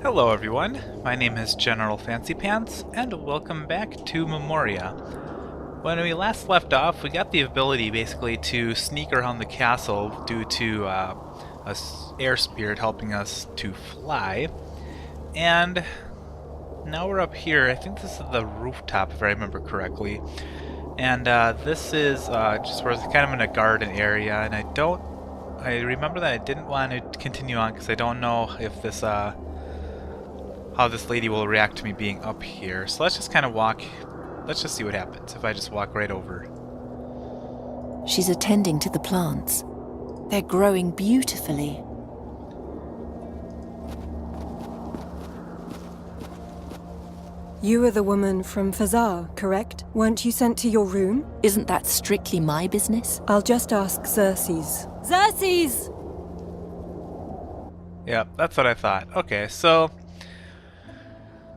Hello everyone, my name is General Fancy Pants, and welcome back to Memoria. When we last left off, we got the ability basically to sneak around the castle due to air spirit helping us to fly. And now we're up here. I think this is the rooftop if I remember correctly. And this is just where it's kind of in a garden area, and I remember that I didn't want to continue on because I don't know if this how this lady will react to me being up here. So let's just kind of walk. Let's just see what happens if I just walk right over. She's attending to the plants. They're growing beautifully. You were the woman from Fazar, correct? Weren't you sent to your room? Isn't that strictly my business? I'll just ask Xerxes. Xerxes! Yeah, that's what I thought. Okay, so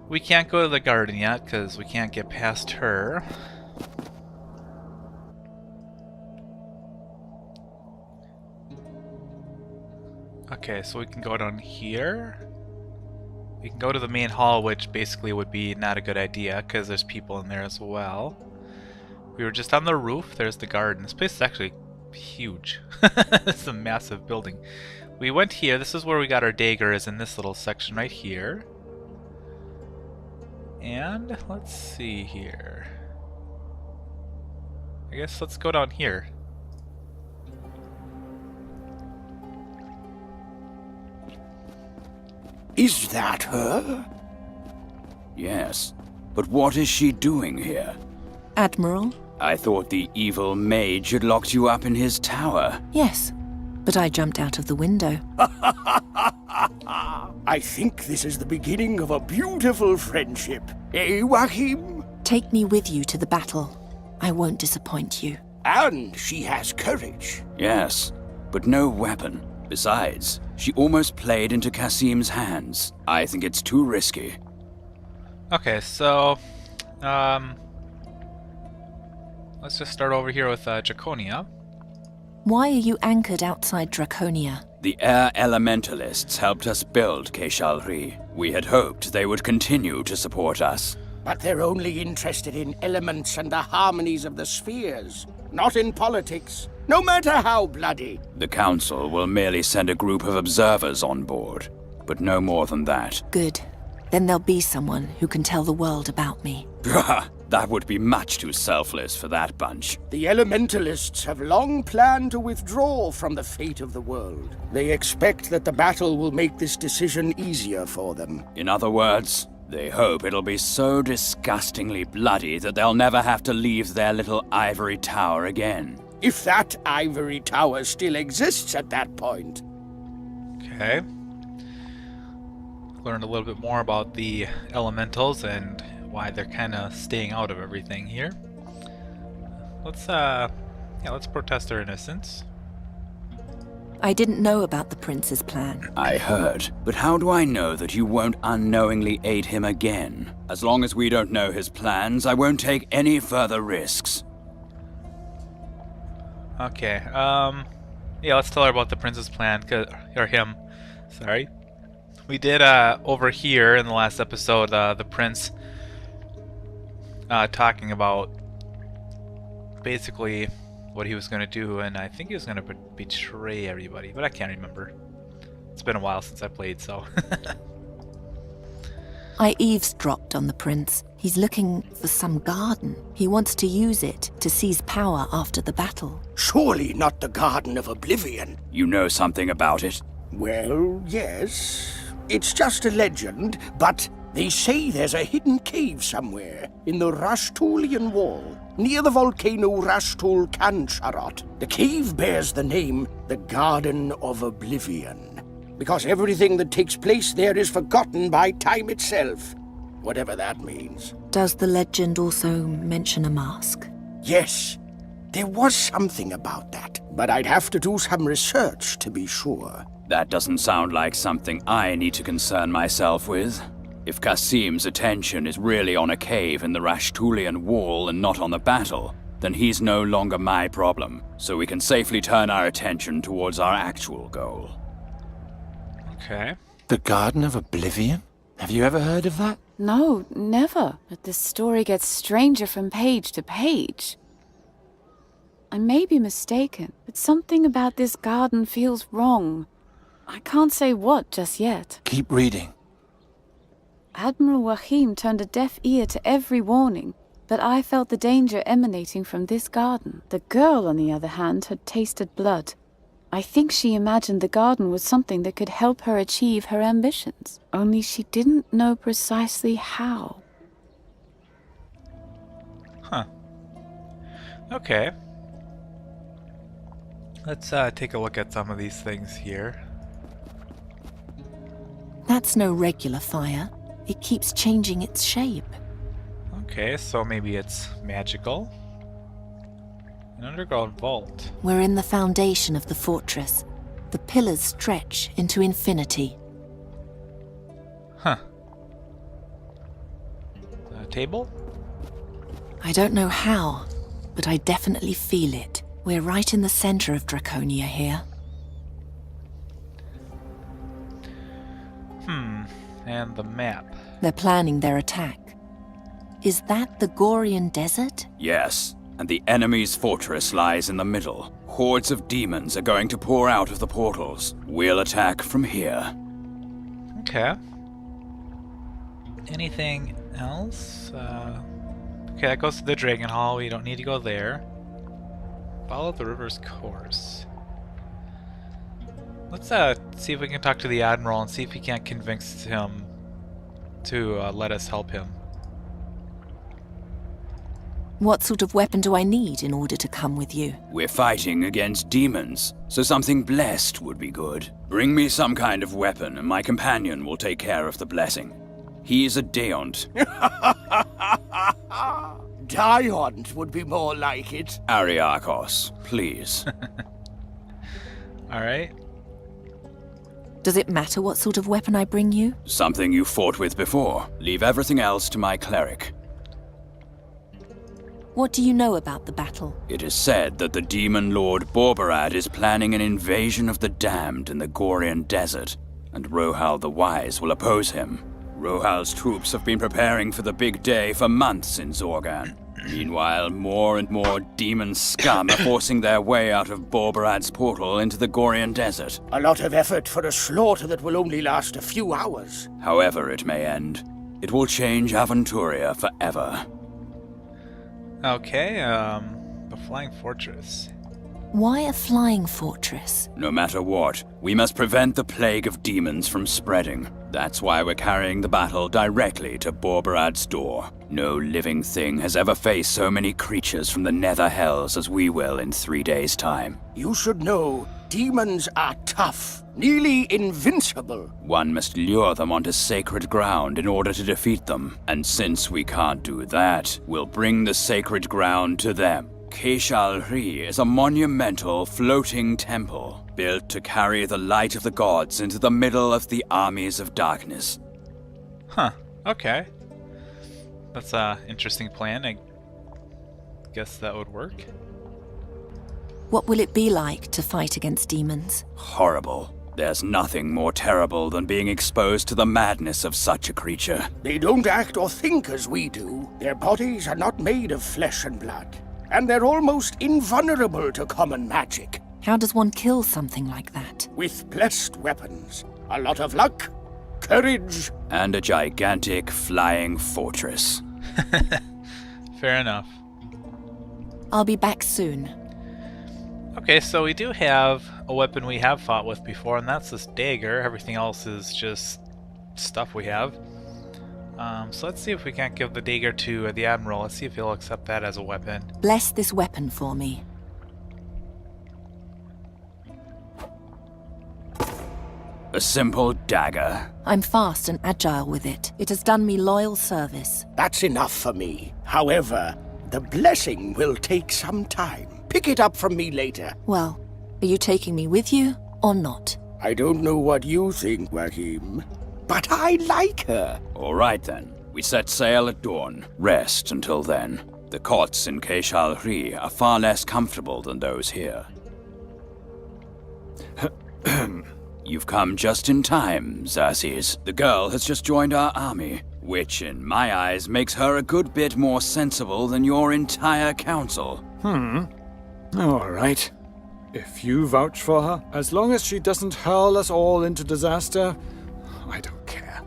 we can't go to the garden yet because we can't get past her. Okay, so we can go down here. We can go to the main hall, which basically would be not a good idea because there's people in there as well. We were just on the roof. There's the garden. This place is actually huge. It's a massive building. We went here. This is where we got our dagger, is in this little section right here. And let's see here. I guess let's go down here. Is that her? Yes, but what is she doing here? Admiral? I thought the evil mage had locked you up in his tower. Yes, but I jumped out of the window. I think this is the beginning of a beautiful friendship. Eh, Wahim? Take me with you to the battle. I won't disappoint you. And she has courage. Yes, but no weapon. Besides, she almost played into Kasim's hands. I think it's too risky. Okay, so let's just start over here with Draconia. Why are you anchored outside Draconia? The air elementalists helped us build Keshalri. We had hoped they would continue to support us. But they're only interested in elements and the harmonies of the spheres, not in politics, no matter how bloody. The Council will merely send a group of observers on board, but no more than that. Good. Then there'll be someone who can tell the world about me. That would be much too selfless for that bunch. The elementalists have long planned to withdraw from the fate of the world. They expect that the battle will make this decision easier for them. In other words, they hope it'll be so disgustingly bloody that they'll never have to leave their little ivory tower again. If that ivory tower still exists at that point. Okay. Learned a little bit more about the elementals and why they're kind of staying out of everything here. Let's protest their innocence. I didn't know about the prince's plan. I heard, but how do I know that you won't unknowingly aid him again? As long as we don't know his plans, I won't take any further risks. Okay, yeah, let's tell her about the prince's plan, or him, sorry. We did, over here in the last episode, the prince talking about basically what he was going to do, and I think he was going to betray everybody, but I can't remember. It's been a while since I played, so... I eavesdropped on the prince. He's looking for some garden. He wants to use it to seize power after the battle. Surely not the Garden of Oblivion. You know something about it? Well, yes. It's just a legend, but they say there's a hidden cave somewhere in the Rashtulian Wall, near the volcano Rashtul Kancharot. The cave bears the name the Garden of Oblivion, because everything that takes place there is forgotten by time itself, whatever that means. Does the legend also mention a mask? Yes, there was something about that, but I'd have to do some research to be sure. That doesn't sound like something I need to concern myself with. If Kasim's attention is really on a cave in the Rashtulian Wall and not on the battle, then he's no longer my problem, so we can safely turn our attention towards our actual goal. Okay. The Garden of Oblivion? Have you ever heard of that? No, never. But this story gets stranger from page to page. I may be mistaken, but something about this garden feels wrong. I can't say what just yet. Keep reading. Admiral Wahim turned a deaf ear to every warning, but I felt the danger emanating from this garden. The girl, on the other hand, had tasted blood. I think she imagined the garden was something that could help her achieve her ambitions. Only she didn't know precisely how. Huh. Okay. Let's take a look at some of these things here. That's no regular fire. It keeps changing its shape. Okay, so maybe it's magical. An underground vault. We're in the foundation of the fortress. The pillars stretch into infinity. Huh. A table? I don't know how, but I definitely feel it. We're right in the center of Draconia here. And the map. They're planning their attack. Is that the Gorian Desert? Yes, and the enemy's fortress lies in the middle. Hordes of demons are going to pour out of the portals. We'll attack from here. Okay. Anything else? Okay, that goes to the Dragon Hall. We don't need to go there. Follow the river's course. Let's see if we can talk to the Admiral and see if we can't convince him to let us help him. What sort of weapon do I need in order to come with you? We're fighting against demons, so something blessed would be good. Bring me some kind of weapon and my companion will take care of the blessing. He's a Deont. Diont would be more like it. Ariakos, please. Alright. Does it matter what sort of weapon I bring you? Something you fought with before. Leave everything else to my cleric. What do you know about the battle? It is said that the demon lord Borbarad is planning an invasion of the damned in the Gorian Desert, and Rohal the Wise will oppose him. Rohal's troops have been preparing for the big day for months in Zorgan. Meanwhile, more and more demon scum are forcing their way out of Borbarad's portal into the Gorian Desert. A lot of effort for a slaughter that will only last a few hours. However it may end, it will change Aventuria forever. Okay, the Flying Fortress. Why a flying fortress? No matter what, we must prevent the plague of demons from spreading. That's why we're carrying the battle directly to Borbarad's door. No living thing has ever faced so many creatures from the nether hells as we will in 3 days' time. You should know, demons are tough, nearly invincible. One must lure them onto sacred ground in order to defeat them. And since we can't do that, we'll bring the sacred ground to them. Keshalri is a monumental floating temple, built to carry the light of the gods into the middle of the armies of darkness. Huh, okay. That's a interesting plan. I guess that would work. What will it be like to fight against demons? Horrible. There's nothing more terrible than being exposed to the madness of such a creature. They don't act or think as we do. Their bodies are not made of flesh and blood. And they're almost invulnerable to common magic. How does one kill something like that? With blessed weapons, a lot of luck, courage, And a gigantic flying fortress. Fair enough. I'll be back soon. Okay, so we do have a weapon we have fought with before, and that's this dagger. Everything else is just stuff we have. So let's see if we can't give the dagger to the Admiral. Let's see if he'll accept that as a weapon. Bless this weapon for me. A simple dagger. I'm fast and agile with it. It has done me loyal service. that's enough for me. However, the blessing will take some time. Pick it up from me later. Well, are you taking me with you or not? I don't know what you think, Wahim, but I like her. All right then. We set sail at dawn. Rest until then. The cots in Keshalri are far less comfortable than those here. You've come just in time, Xerxes. The girl has just joined our army, which in my eyes makes her a good bit more sensible than your entire council. All right. If you vouch for her, as long as she doesn't hurl us all into disaster, I don't care.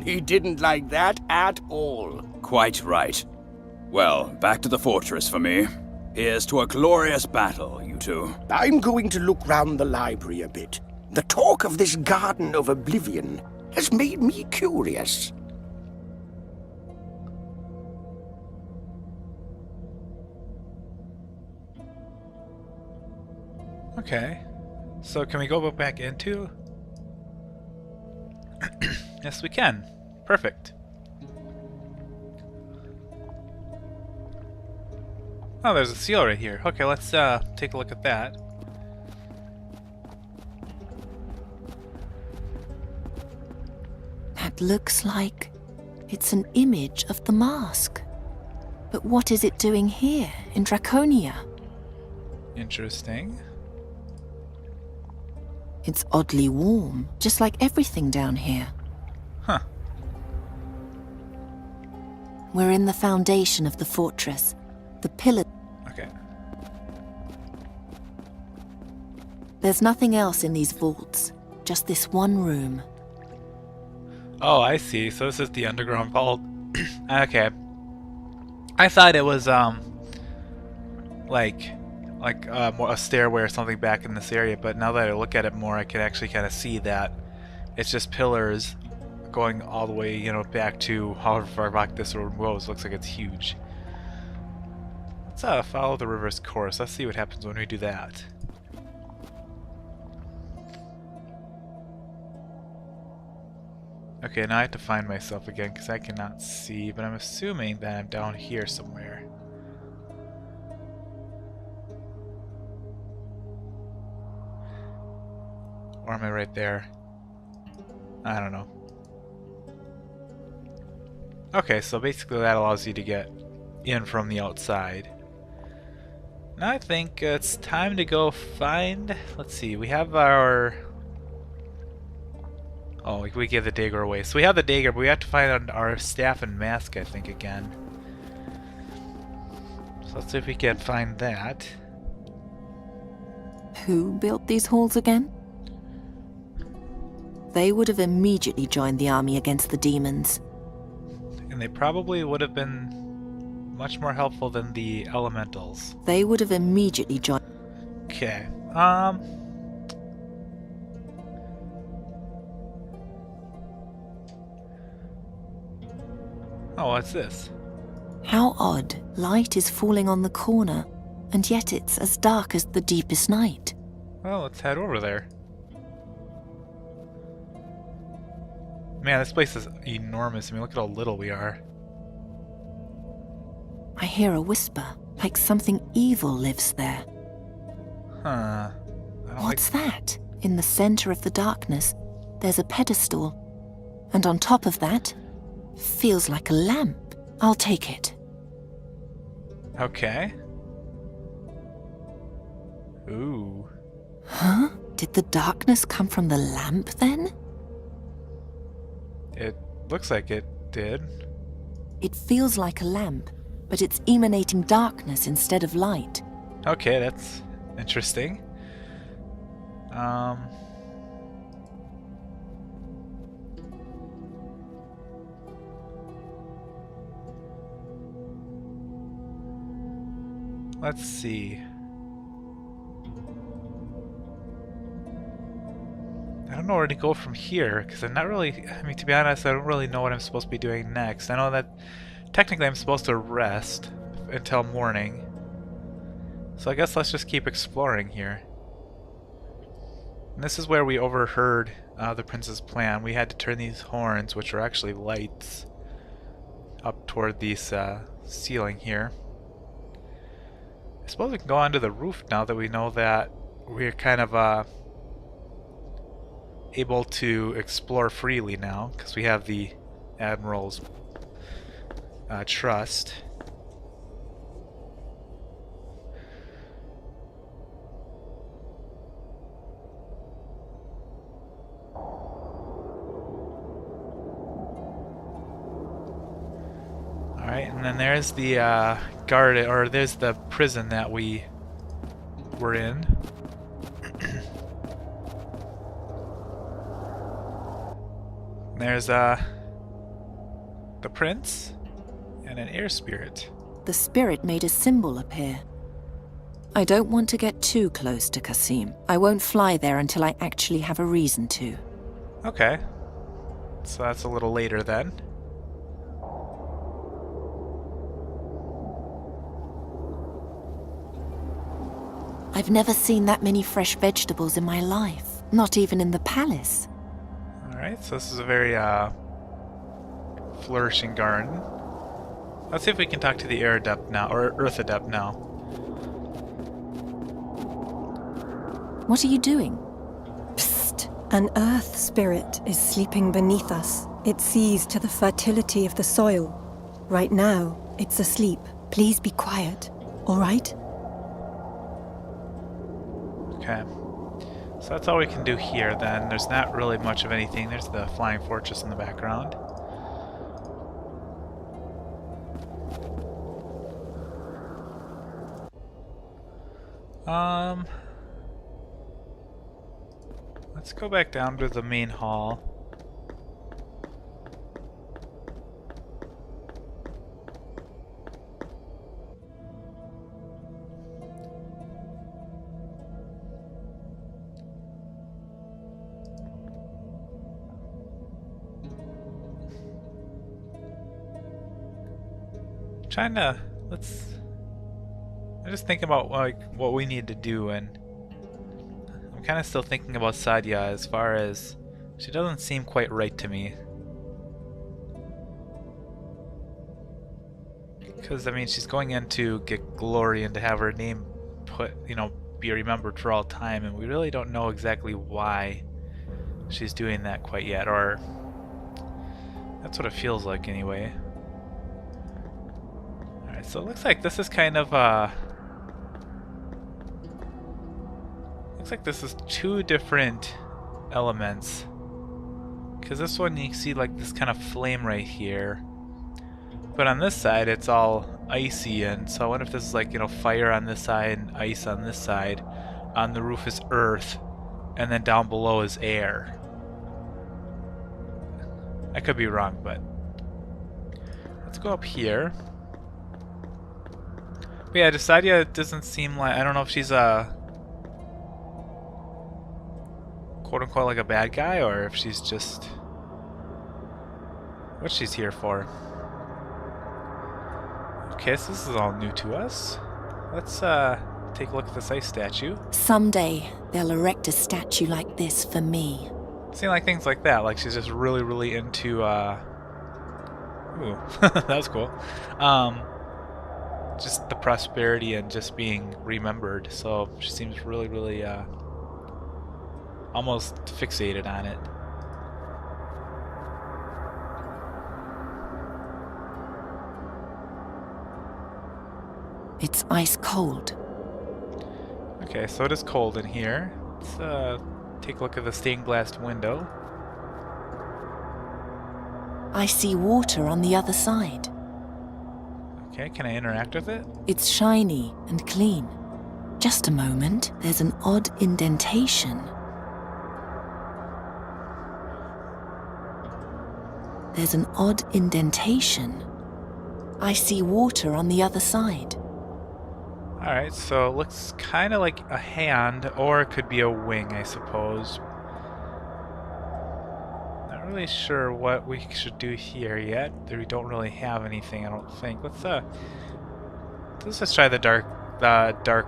He didn't like that at all. Quite right. Well, back to the fortress for me. Here's to a glorious battle, you two. I'm going to look round the library a bit. The talk of this Garden of Oblivion has made me curious. Okay. So can we go back into? Yes, we can. Perfect. Oh, there's a seal right here. Okay, let's take a look at that. That looks like it's an image of the mask. But what is it doing here, in Draconia? Interesting. It's oddly warm, just like everything down here. Huh. We're in the foundation of the fortress. The pillar. Okay. There's nothing else in these vaults, just this one room. Oh, I see. So this is the underground vault. Okay. I thought it was like more a stairway or something back in this area, but now that I look at it more, I can actually kind of see that it's just pillars going all the way, you know, back to however far back this road goes. Looks like it's huge. Let's follow the river's course. Let's see what happens when we do that. Okay, now I have to find myself again because I cannot see, but I'm assuming that I'm down here somewhere. Or am I right there? I don't know. Okay, so basically that allows you to get in from the outside. Now I think it's time to go find... Let's see, we have our... Oh, we gave the dagger away. So we have the dagger, but we have to find our staff and mask, I think, again. So let's see if we can find that. Who built these halls again? They would have immediately joined the army against the demons. And they probably would have been much more helpful than the elementals. They would have immediately joined. Okay. Oh, what's this? How odd. Light is falling on the corner, and yet it's as dark as the deepest night. Well, let's head over there. Man, this place is enormous. I mean, look at how little we are. I hear a whisper, like something evil lives there. Huh. I don't What's that? In the center of the darkness, there's a pedestal. And on top of that, feels like a lamp. I'll take it. Okay. Ooh. Huh? Did the darkness come from the lamp then? It looks like it did. It feels like a lamp, but it's emanating darkness instead of light. Okay, that's interesting. Let's see. I don't know where to go from here, because I'm not really, I mean, to be honest, I don't really know what I'm supposed to be doing next. I know that technically I'm supposed to rest until morning. So I guess let's just keep exploring here. And this is where we overheard the prince's plan. We had to turn these horns, which are actually lights, up toward this ceiling here. I suppose we can go onto the roof now that we know that we're kind of able to explore freely now, because we have the Admiral's trust. Alright, and then there's the guard, or there's the prison that we were in. There's the prince and an air spirit. The spirit made a symbol appear. I don't want to get too close to Qasim. I won't fly there until I actually have a reason to. Okay. So that's a little later then. I've never seen that many fresh vegetables in my life. Not even in the palace. Alright, so this is a very flourishing garden. Let's see if we can talk to the air adept now, or earth adept now. What are you doing? Psst. An earth spirit is sleeping beneath us. It sees to the fertility of the soil. Right now, it's asleep. Please be quiet, all right? Okay. So that's all we can do here then. There's not really much of anything. There's the flying fortress in the background. Let's go back down to the main hall. I'm just thinking about like what we need to do, and I'm kind of still thinking about Sadia as far as she doesn't seem quite right to me. Because I mean, she's going in to get glory and to have her name be remembered for all time, and we really don't know exactly why she's doing that quite yet, or that's what it feels like anyway. So it looks like this is kind of looks like this is two different elements, because this one you see like this kind of flame right here, but on this side it's all icy, and so I wonder if this is like, you know, fire on this side and ice on this side. On the roof is earth, and then down below is air. I could be wrong, but let's go up here. But yeah, Sadia doesn't seem like, I don't know if she's a quote-unquote like a bad guy, or if she's just what she's here for. Okay, so this is all new to us. Let's take a look at this ice statue. Someday, they'll erect a statue like this for me. Seem like things like that, like she's just really, really into ooh, that was cool. Just the prosperity and just being remembered. So she seems really, really almost fixated on it. It's ice cold. Okay, so it is cold in here. Let's take a look at the stained glass window. I see water on the other side. Okay, can I interact with it? It's shiny and clean. Just a moment, there's an odd indentation. There's an odd indentation. I see water on the other side. Alright, so it looks kind of like a hand, or it could be a wing, I suppose. Not really sure what we should do here yet. We don't really have anything, I don't think. Let's just try the dark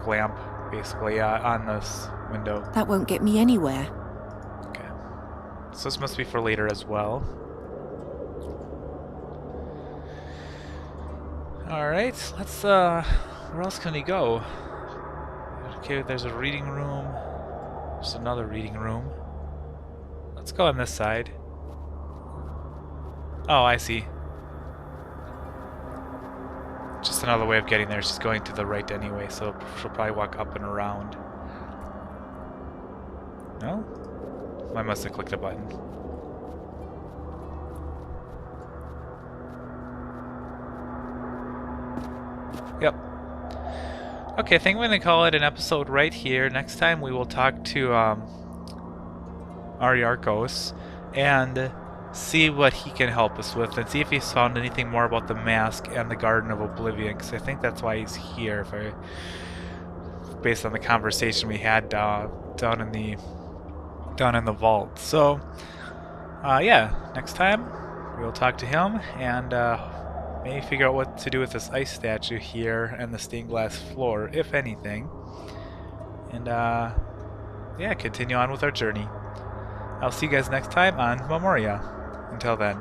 lamp, basically, on this window. That won't get me anywhere. Okay. So this must be for later as well. Alright, let's, where else can we go? Okay, there's a reading room. There's another reading room. Let's go on this side. Oh, I see. Just another way of getting there. She's going to the right anyway, so she'll probably walk up and around. No? I must have clicked a button. . Okay, I think I'm going to call it an episode right here. Next time we will talk to Ariarchos and see what he can help us with, and see if he's found anything more about the mask and the Garden of Oblivion, because I think that's why he's here, based on the conversation we had down in the vault. So, yeah, next time we'll talk to him and maybe figure out what to do with this ice statue here and the stained glass floor, if anything. And yeah, continue on with our journey. I'll see you guys next time on Memoria. Until then.